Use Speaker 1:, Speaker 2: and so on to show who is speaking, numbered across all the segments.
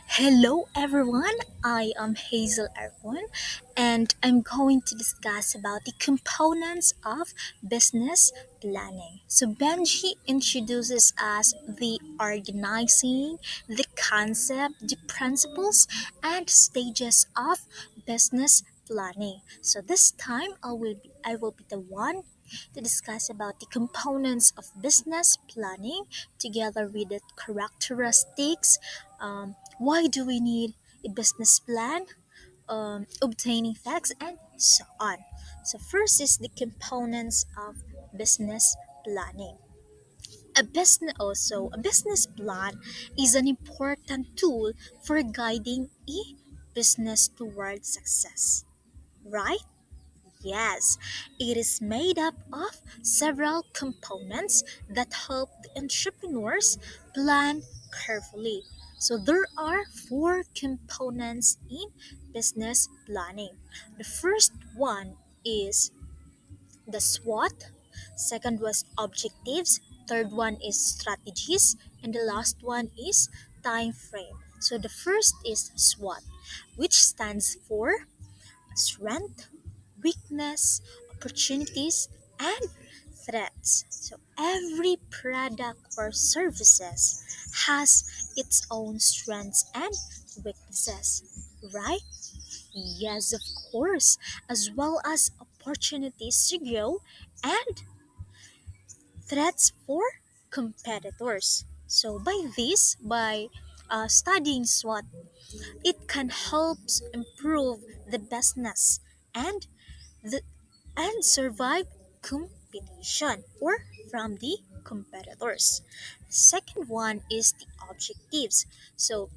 Speaker 1: Hello everyone, I am Hazel Arpon and I'm going to discuss about the components of business planning. So Benji introduces us the organizing, the concept, the principles and stages of business planning. So this time I will be the one to discuss about the components of business planning together with the characteristics, why do we need a business plan, obtaining facts, and so on. So first is the components of business planning. A business plan is an important tool for guiding a business toward success, right? Yes, it is made up of several components that help the entrepreneurs plan carefully. So there are four components in business planning. The first one is the SWOT, second was objectives, third one is strategies, and the last one is time frame. So the first is SWOT, which stands for strength, weakness, opportunities, and threats. So every product or services has its own strengths and weaknesses, right? Yes, of course, as well as opportunities to grow and threats for competitors. So by studying SWOT, it can help improve the business and the and survive competition or from the competitors. Second one is the objectives. So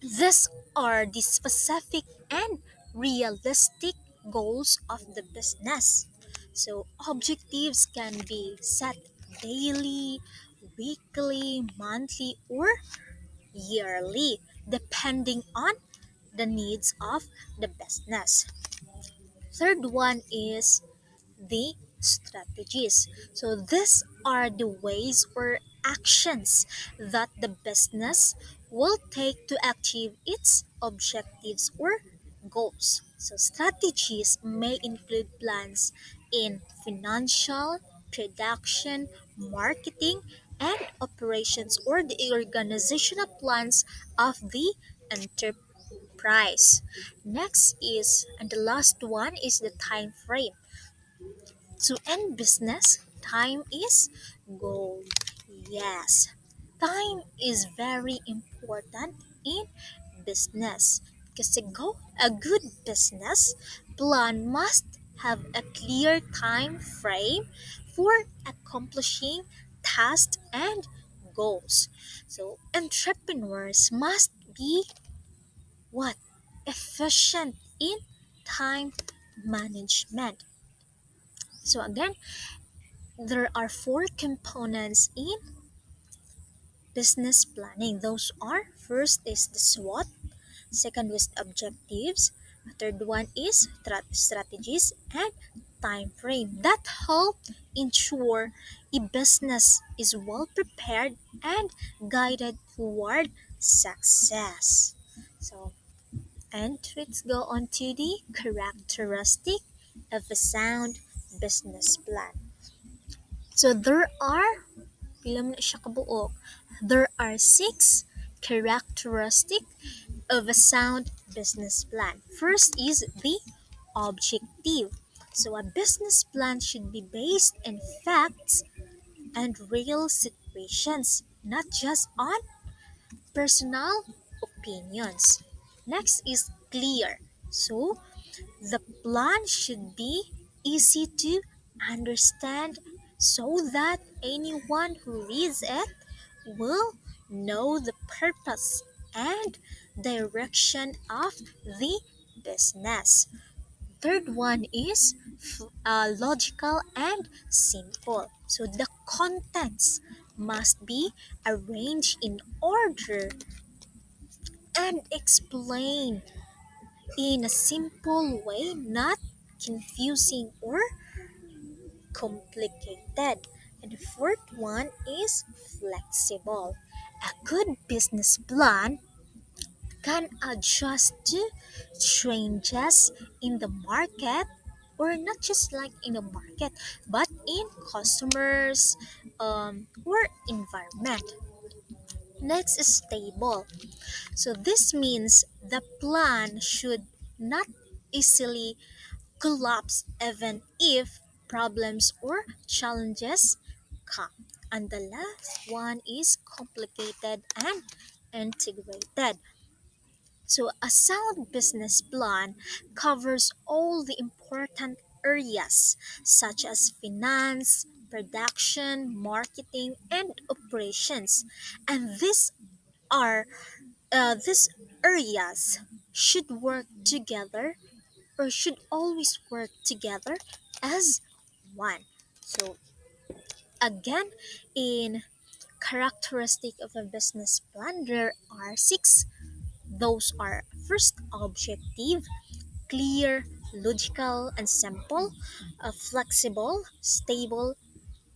Speaker 1: these are the specific and realistic goals of the business. So objectives can be set daily, weekly, monthly, or yearly, depending on the needs of the business. Third one is the strategies. So these are the ways or actions that the business will take to achieve its objectives or goals. So strategies may include plans in financial, production, marketing, and operations or the organizational plans of the enterprise. Next is, and the last one is the time frame. To end business, time is gold. Yes, time is very important in business because a good business plan must have a clear time frame for accomplishing tasks and goals. So entrepreneurs must be what? Efficient in time management. So again, there are four components in business planning. Those are first is the SWOT, second is objectives, third one is strategies, and time frame that help ensure a business is well prepared and guided toward success. So, and let's go on to the characteristic of a sound business plan. So Pilam na siya kabuok. There are six characteristics of a sound business plan. First is the objective. So a business plan should be based on facts and real situations, not just on personal opinions. Next is clear. So the plan should be easy to understand so that anyone who reads it will know the purpose and direction of the business. Third one is logical and simple. So the contents must be arranged in order and explained in a simple way, not confusing or complicated. And the fourth one is flexible. A good business plan can adjust to changes in the market, or not just like in the market but in customers, or environment. Next is stable. So this means the plan should not easily collapse even if problems or challenges come. And the last one is complicated and integrated. So a sound business plan covers all the important areas such as finance, production, marketing, and operations. And are these areas should work together, or should always work together as one. So again, in characteristic of a business plan, there are six. Those are: first, objective, clear, logical, and simple; flexible, stable,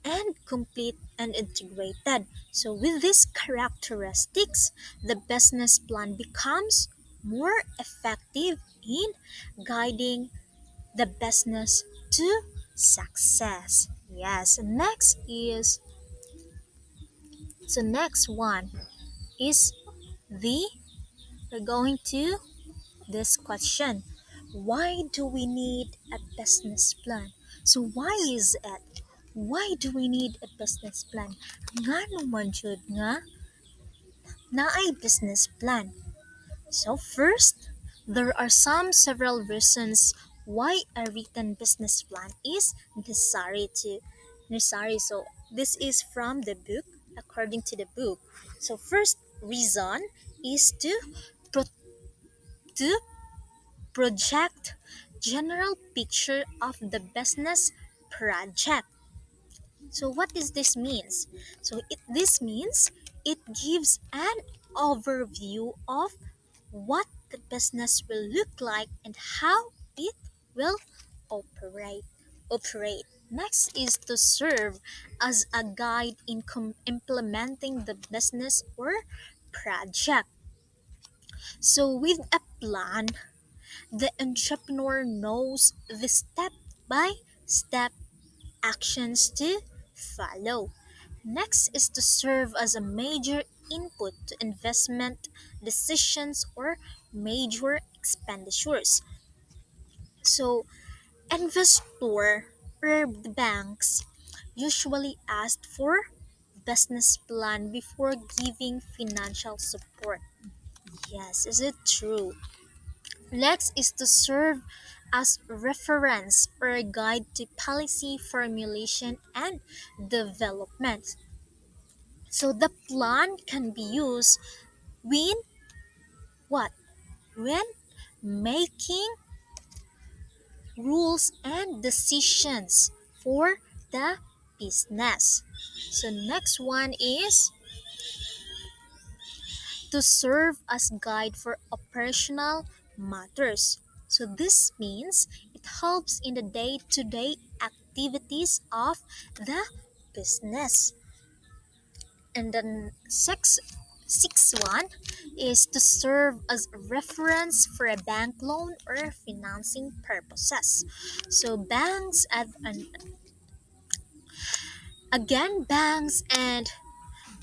Speaker 1: and complete and integrated. So with these characteristics, the business plan becomes more effective in guiding the business to success. Yes, next one is the we're going to this question. Why do we need a business plan? So why is it? Why do we need a business plan? Nga naman jud nga na ay business plan. So first, there are several reasons why a written business plan is necessary. So this is from the book, according to the book. So first reason is pro- to project general picture of the business project. So what does this means? This means it gives an overview of what the business will look like and how it will operate. Operate. Next is to serve as a guide in implementing the business or project. So with a plan, the entrepreneur knows the step by step actions to follow. Next is to serve as a major input to investment decisions or major expenditures. So, investor or the banks usually ask for business plan before giving financial support. Yes, is it true? Next is to serve as reference or a guide to policy formulation and development. So the plan can be used when what? When making rules and decisions for the business. So next one is to serve as guide for operational matters. So this means it helps in the day-to-day activities of the business. And then sixth one is to serve as a reference for a bank loan or financing purposes. So banks and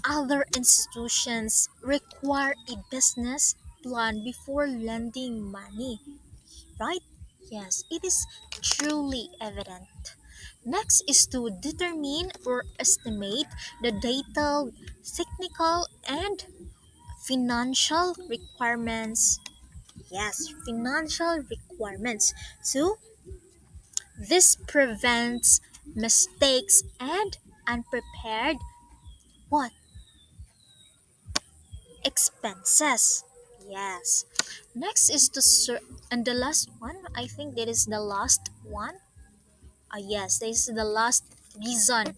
Speaker 1: other institutions require a business plan before lending money, right? Yes, it is truly evident. Next is to determine or estimate the detailed technical and financial requirements. Yes, financial requirements. So this prevents mistakes and unprepared what? Expenses. Yes. Next is and the last one, I think that is the last one. Yes, this is the last reason,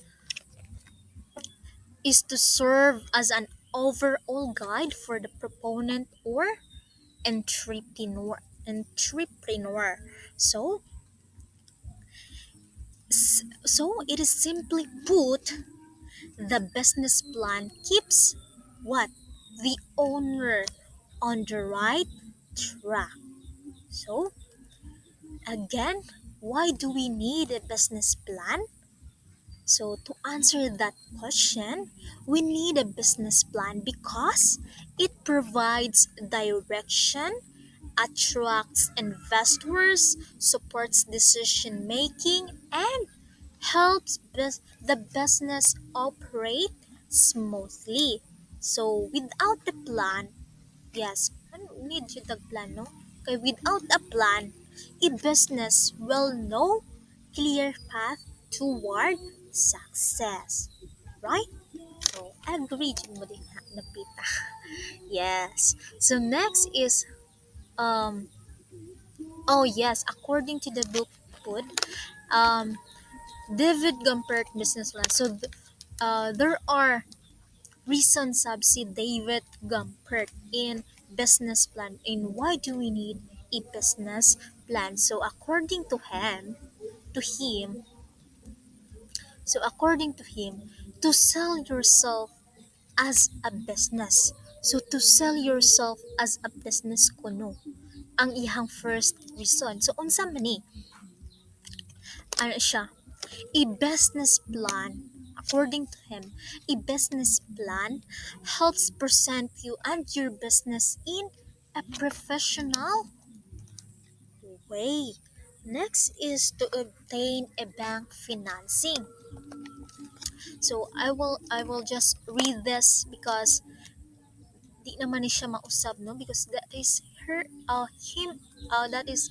Speaker 1: is to serve as an overall guide for the proponent or entrepreneur. So so it is simply put, the business plan keeps what? The owner on the right track. So, again, why do we need a business plan? So, to answer that question, we need a business plan because it provides direction, attracts investors, supports decision making, and helps the business operate smoothly. So, without the plan, yes, need you the plan, no? Okay, without a plan, a business will no clear path toward success. Right? So, agree mo din ha, napita. Yes. So, next is, um, oh yes, according to the book Food, um, David Gumpert business plan. So, there are reasons sabi si David Gumpert in business plan. And why do we need a business plan? According to him, to sell yourself as a business. So to sell yourself as a business kuno ang ihang first reason. So unsa man ni? Ano siya? A business plan, according to him, a business plan helps present you and your business in a professional way. Next is to obtain a bank financing. So I will just read this because di naman ni siya mausab, no, because that is her him that is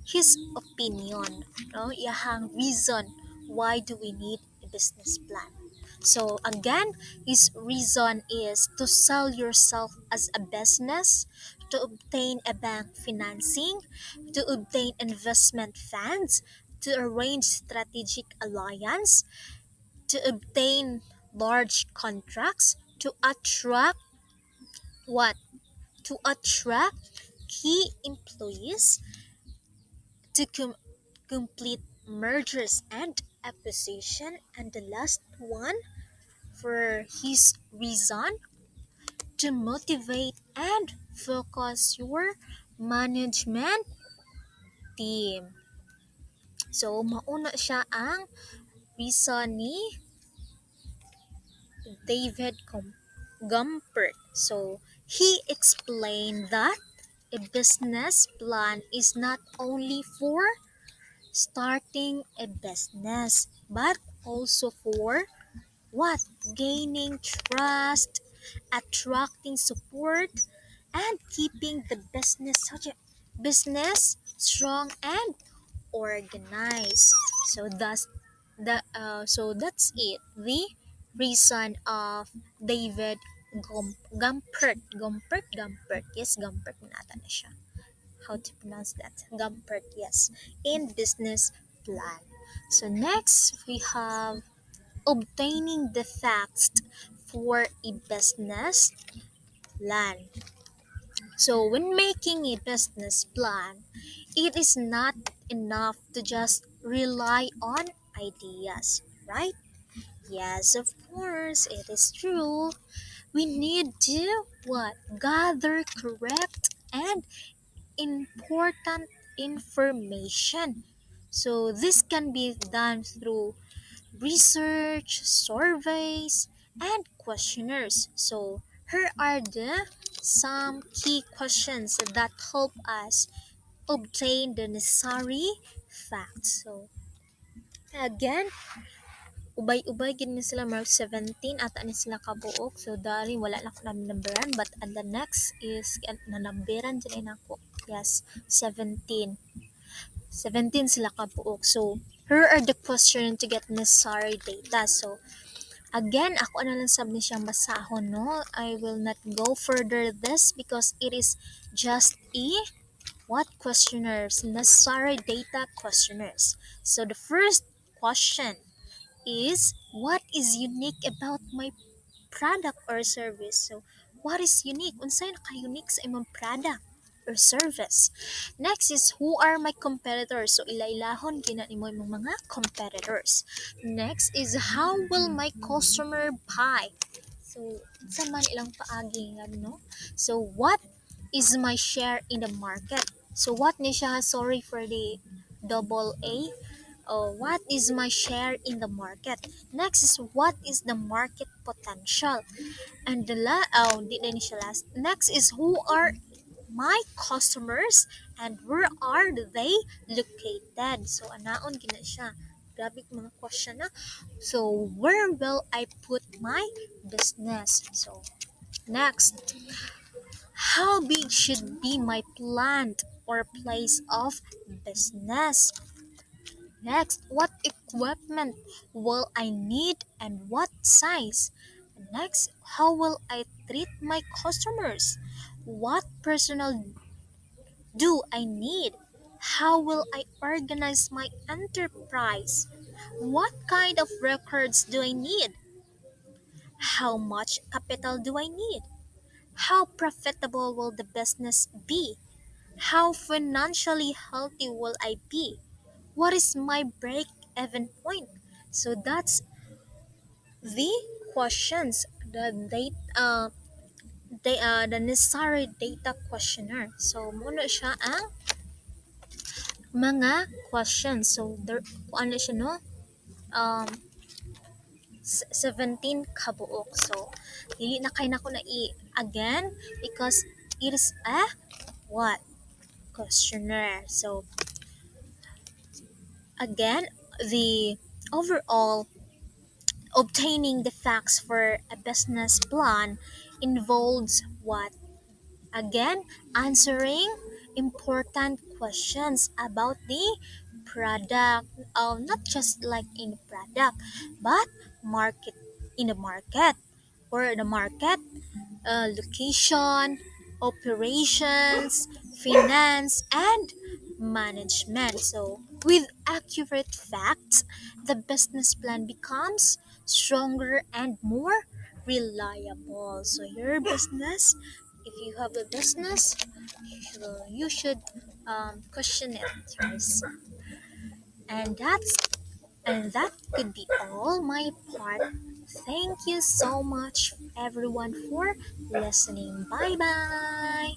Speaker 1: his opinion, no, yahang reason why do we need a business plan. So again, his reason is to sell yourself as a business, to obtain a bank financing, to obtain investment funds, to arrange strategic alliance, to obtain large contracts, to attract what? To attract key employees, to complete mergers and acquisition, and the last one for his reason, to motivate and focus your management team. So mauna siya ang reason ni David Gumpert. So he explained that a business plan is not only for starting a business but also for what? Gaining trust, attracting support, and keeping the business strong and organized. So that's it. The reason of David Gumpert. Yes, Gumpert nata na siya. How to pronounce that? Gumpert, yes. In business plan. So next we have obtaining the facts for a business plan. So when making a business plan, it is not enough to just rely on ideas, right? Yes, of course, it is true. We need to what? Gather correct and important information. So this can be done through research, surveys, and questionnaires. So here are the some key questions that help us obtain the necessary facts. So again, ubay-ubay gid ni sila mark 17 ata ni sila kabuok. So dari wala na ko na numberan, but and the next is na numberan dyan nako. Yes, 17. 17 sila kabuok. So here are the questions to get necessary data. So again, ako na lang sab ni siyang basahon, no? I will not go further this because it is just a what questionnaires, necessary data questionnaires. So the first question is, what is unique about my product or service? So what is unique? Unsay naka-unique sa imong product or service? Next is, who are my competitors? So ilailahon gina nimo imong mga competitors. Next is, how will my customer buy? So sa man ilang paagi nga, no? So what is my share in the market? So what ni siya? Sorry for the double A. What is my share in the market? Next is what is the market potential? And di na siya last. Next is who are my customers and where are they located? So anaon gina siya. Grabe mga question na. So where will I put my business? So next, how big should be my plant or place of business? Next, what equipment will I need and what size? Next, how will I treat my customers? What personal do I need? How will I organize my enterprise? What kind of records do I need? How much capital do I need? How profitable will the business be? How financially healthy will I be? What is my break even point? So that's the questions, the necessary data questionnaire. So muna siya ang mga questions. So there, ano siya no? Um, 17 kabuok. So dili na kay nako na again because it is a what? Questionnaire. So again, the overall obtaining the facts for a business plan involves what? Again, answering important questions about the product, not just like in product, but market in the market or the market, location, operations, finance, and management. So, with accurate facts, the business plan becomes stronger and more reliable. So, your business, if you have a business, you should question it first. And that could be all my part. Thank you so much, everyone, for listening. Bye bye.